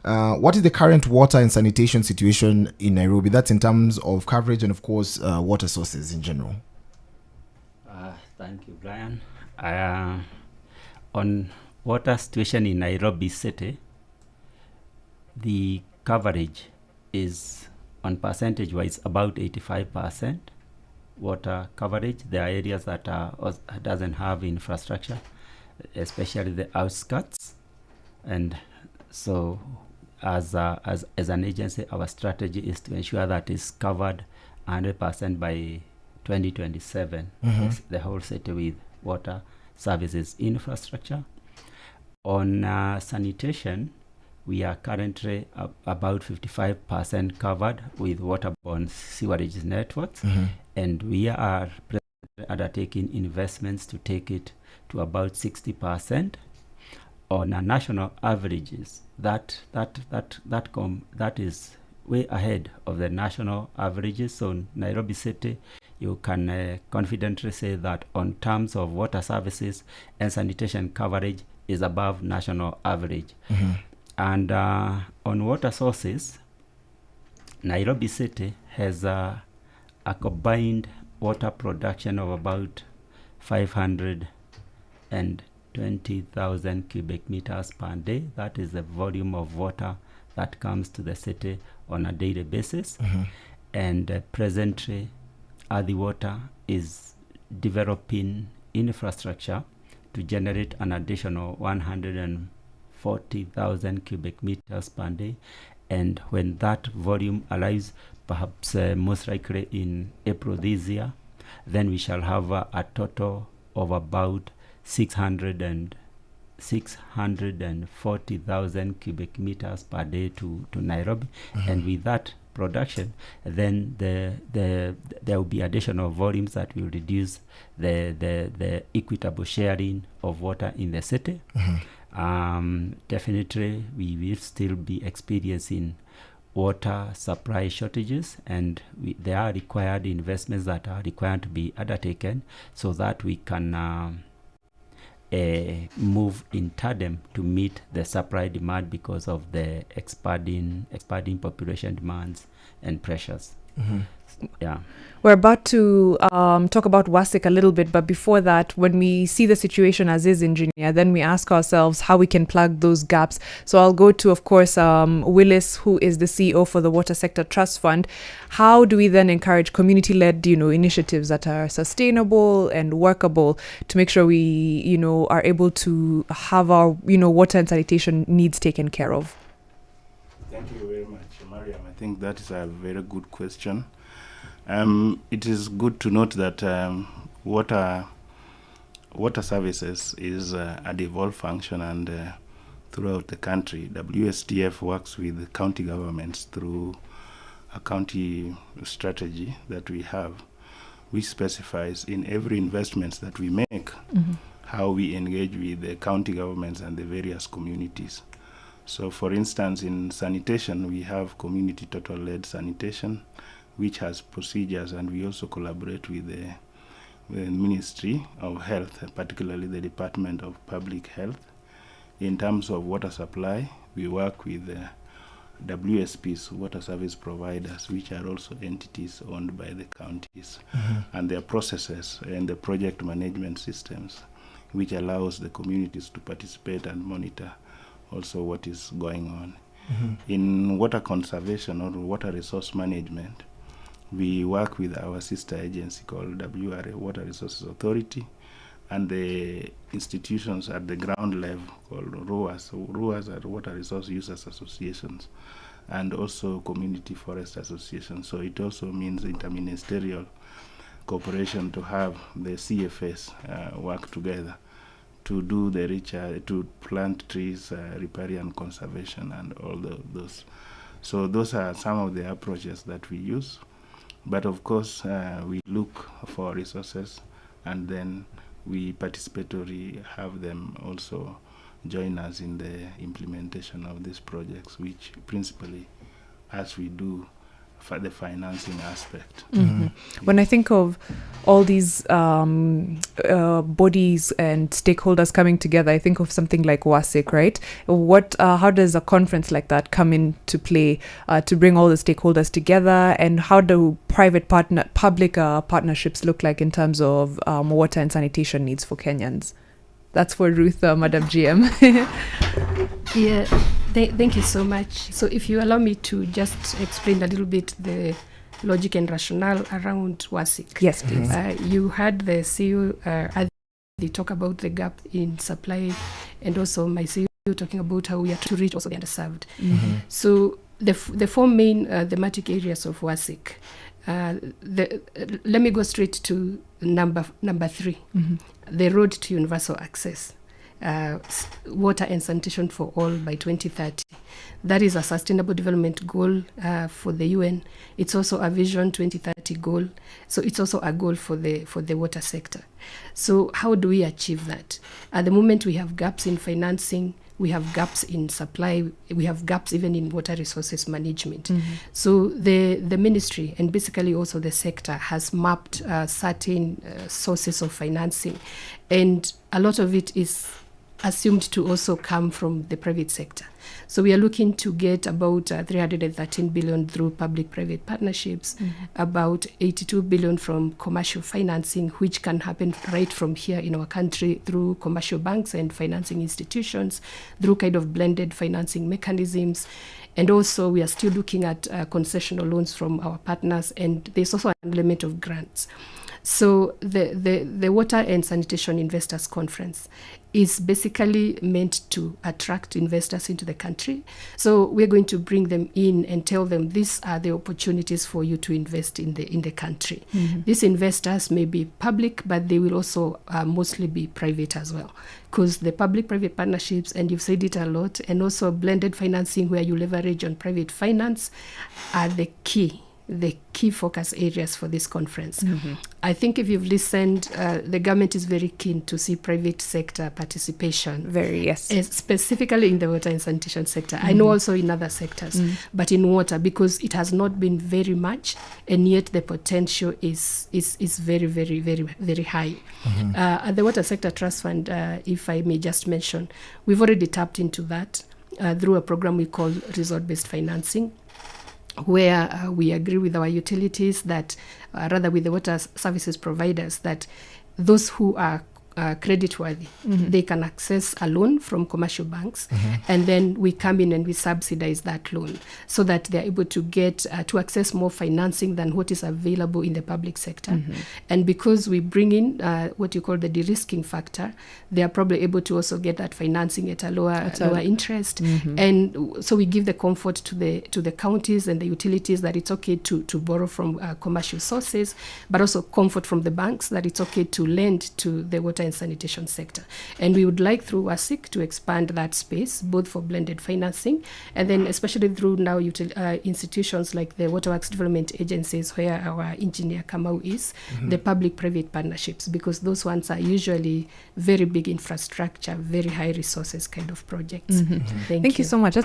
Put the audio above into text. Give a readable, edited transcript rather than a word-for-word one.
What is the current water and sanitation situation in Nairobi? That's in terms of coverage and, of course, water sources in general. Thank you, Brian. On water situation in Nairobi City, the coverage is, on percentage-wise, about 85% water coverage. There are areas that doesn't have infrastructure, especially the outskirts, and so as an agency, our strategy is to ensure that it's covered 100% by 2027, the whole city with water services infrastructure. On sanitation, we are currently about 55% covered with waterborne sewerage networks, and we are undertaking investments to take it to about 60%. On a national averages, that is way ahead of the national averages. So in Nairobi City, you can confidently say that on terms of water services and sanitation coverage is above national average. And on water sources, Nairobi City has a combined water production of about 520,000 cubic meters per day. That is the volume of water that comes to the city on a daily basis. And presently, Athi Water is developing infrastructure to generate an additional 140,000 cubic meters per day. And when that volume arrives, perhaps most likely in April this year, then we shall have a total of about 640,000 cubic meters per day to Nairobi. And with that production, then there will be additional volumes that will reduce the equitable sharing of water in the city. Definitely, we will still be experiencing water supply shortages, and there are required investments that are required to be undertaken so that we can move in tandem to meet the supply demand because of the expanding population demands and pressures. Yeah. We're about to talk about WASIC a little bit, but before that, when we see the situation as is, engineer, then we ask ourselves how we can plug those gaps. So I'll go to, of course, Willis, who is the CEO for the Water Sector Trust Fund. How do we then encourage community-led, initiatives that are sustainable and workable to make sure we, are able to have our, water and sanitation needs taken care of? Thank you very much, Mariam. I think that is a very good question. It is good to note that water services is a devolved function, and throughout the country, WSTF works with county governments through a county strategy that we have, which specifies in every investment that we make how we engage with the county governments and the various communities. So, for instance, in sanitation, we have community total-led sanitation, which has procedures, and we also collaborate with the Ministry of Health, particularly the Department of Public Health. In terms of water supply, we work with WSPs, water service providers, which are also entities owned by the counties, and their processes and the project management systems, which allows the communities to participate and monitor also what is going on. In water conservation or water resource management, we work with our sister agency called WRA, Water Resources Authority, and the institutions at the ground level called RUAS. So RUAS are Water Resource Users Associations, and also Community Forest Associations. So it also means interministerial cooperation to have the CFS work together to do the to plant trees, riparian conservation, and all those. So those are some of the approaches that we use. But of course, we look for resources, and then we participatory have them also join us in the implementation of these projects, which principally, as we do the financing aspect. When I think of all these bodies and stakeholders coming together, I think of something like WASIC, right? How does a conference like that come into play to bring all the stakeholders together, and how do public partnerships look like in terms of water and sanitation needs for Kenyans? That's for Ruth, Madam GM. Yeah, thank you so much. So if you allow me to just explain a little bit the logic and rationale around WASIC. Yes, please. You had the CEO Athi talk about the gap in supply, and also my CEO talking about how we are to reach also the underserved. So the four main thematic areas of WASIC. Let me go straight to number 3, the road to universal access, water and sanitation for all by 2030. That is a sustainable development goal for the UN. It's also a Vision 2030 goal. So it's also a goal for the water sector. So how do we achieve that? At the moment, we have gaps in financing. We have gaps in supply. We have gaps even in water resources management. So the ministry, and basically also the sector, has mapped certain sources of financing, and a lot of it is assumed to also come from the private sector. So we are looking to get about 313 billion through public-private partnerships, about 82 billion from commercial financing, which can happen right from here in our country through commercial banks and financing institutions, through kind of blended financing mechanisms. And also we are still looking at concessional loans from our partners, and there's also an element of grants. So the Water and Sanitation Investors Conference is basically meant to attract investors into the country. So we're going to bring them in and tell them these are the opportunities for you to invest in the country. These investors may be public, but they will also mostly be private as well, because the public-private partnerships, and you've said it a lot, and also blended financing where you leverage on private finance are the key focus areas for this conference. I think if you've listened, the government is very keen to see private sector participation. Very, yes. Specifically in the water and sanitation sector. I know also in other sectors, but in water, because it has not been very much, and yet the potential is very, very, very, very high. At the Water Sector Trust Fund, if I may just mention, we've already tapped into that through a program we call resort-based financing, where we agree with our utilities that, rather with the water services providers, that those who are creditworthy, they can access a loan from commercial banks, and then we come in and we subsidize that loan so that they're able to get to access more financing than what is available in the public sector. And because we bring in what you call the de-risking factor, they are probably able to also get that financing at a lower interest. And so we give the comfort to the counties and the utilities that it's okay to borrow from commercial sources, but also comfort from the banks that it's okay to lend to the water and sanitation sector. And we would like through WASIC to expand that space, both for blended financing, and then especially through now institutions like the Waterworks Development Agencies, where our engineer Kamau is, the public-private partnerships, because those ones are usually very big infrastructure, very high resources kind of projects. Thank you so much.